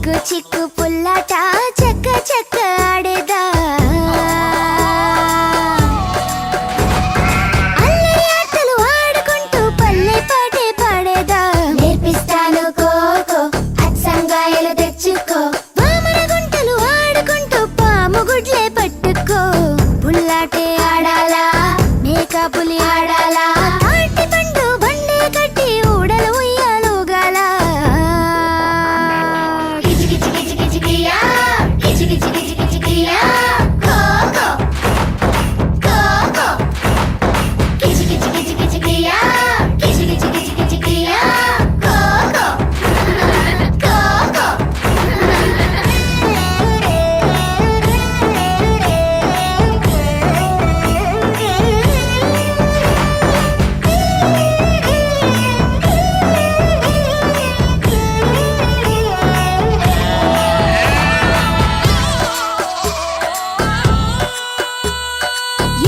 చిక్కు చిక్కు పుల్లాట చక్క చక్క ఆడేదా అల్లరి ఆటలు ఆడుకుంటూ పల్లె పాటే పాడేదా నేర్పిస్తాను కోకో అచ్చంగాయలు తెచ్చుకో వామన గుంటలు ఆడుకుంటూ పాము గుడ్లే పట్టుకో పుల్లాటే ఆడాలా మేకా పులి ఆడాలా తాటి పండు బండే కట్టి ఊడలు ఉయ్యాలుగాల కిచి కిచి కిచి కిచి కియా కిచి కిచి కిచి కిచి కియా కోకో కోకో కిచి కిచి కిచి కిచి కియా కిచి కిచి కిచి కిచి కియా కోకో కోకో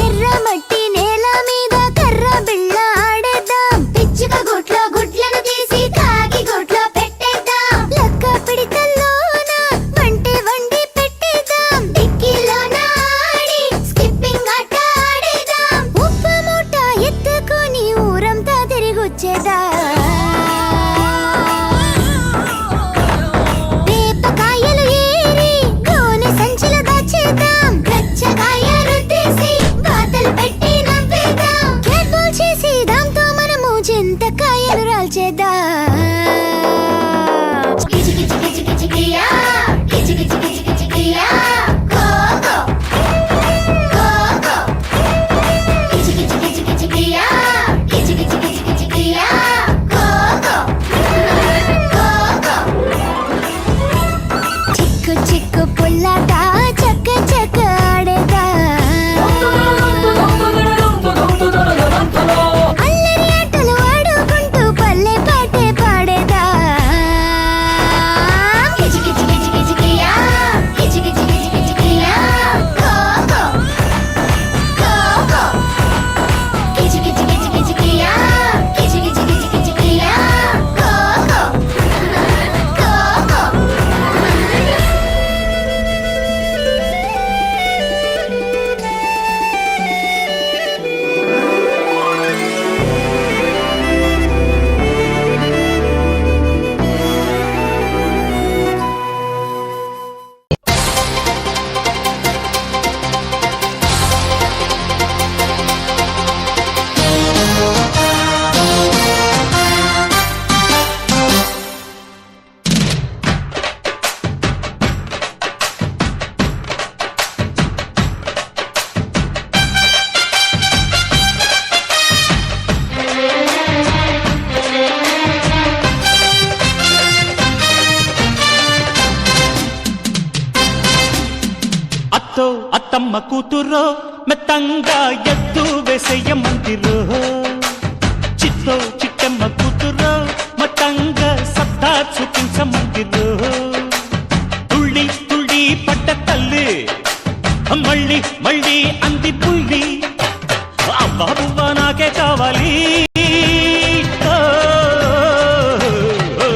ఎర్రమట్టి నేల మీద కర్ర బిళ్ళ ఆడేద్దాం పిచ్చుక గుట్లో గుడ్లను తీసి కాకి గుట్లో పెట్టేద్దాం లక్క పిడితల్లోన వంటే వండి పెట్టేద్దాం డిక్కీలోన ఆడి స్కిప్పింగ్ ఆట ఆడేద్దాం ఉప్పు మూట ఎత్తుకొని ఊరంతా తిరిగొచ్చేద్దాం వేపకాయలు ఏరి గోనె సంచిలో దాచేద్దాం గచ్చకాయ రుద్దేసి బాతలు పెట్టి నవ్వేద్దాం క్యాట్ బాల్ చేసి దాంతో మనము చింతకాయలు రాల్చేద్దాం కిచి కిచి కిచి కిచి కియా కిచి కిచి కిచి కిచి కియా కోకో కోకో కిచి కిచి కిచి కిచి కియా కిచి కిచి కిచి కిచి కియా కోకో కోకో చిక్కు చిక్కు పుల్లాట చక్క చక్క ఆడేదా అల్లరి ఆటలు ఆడుకుంటూ పల్లె పాటే పాడేదా కిచి కిచి కిచి కిచి కియా కిచి కిచి కిచి కిచి కియా కోకో కోకో కిచి కిచి కిచి కిచి కియా కిచి కిచి కిచి కిచి కియా కోకో కోకో అత్తో అత్తమ్మ కూతురో మెత్తంగా ఎత్తు వేసేయమందిరో చిత్తో చిట్టమ్మ కూతురో మతంగా సత్తా చూపించమందిరో తుళ్ళి తుళ్ళి పడ్డ తల్లి మళ్ళీ మళ్ళీ అంది పుల్లి బాబువ్వ నాకే కావాలి ఓ, ఓ,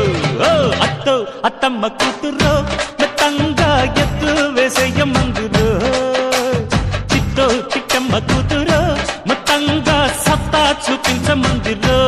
ఓ, అత్తో అత్తమ్మ కూతురో మెత్తంగా ఎత్తు వేసేయమందిరో చిత్తో చిట్టమ్మ కూతురో మొత్తంగా సత్తా చూపించమందిరో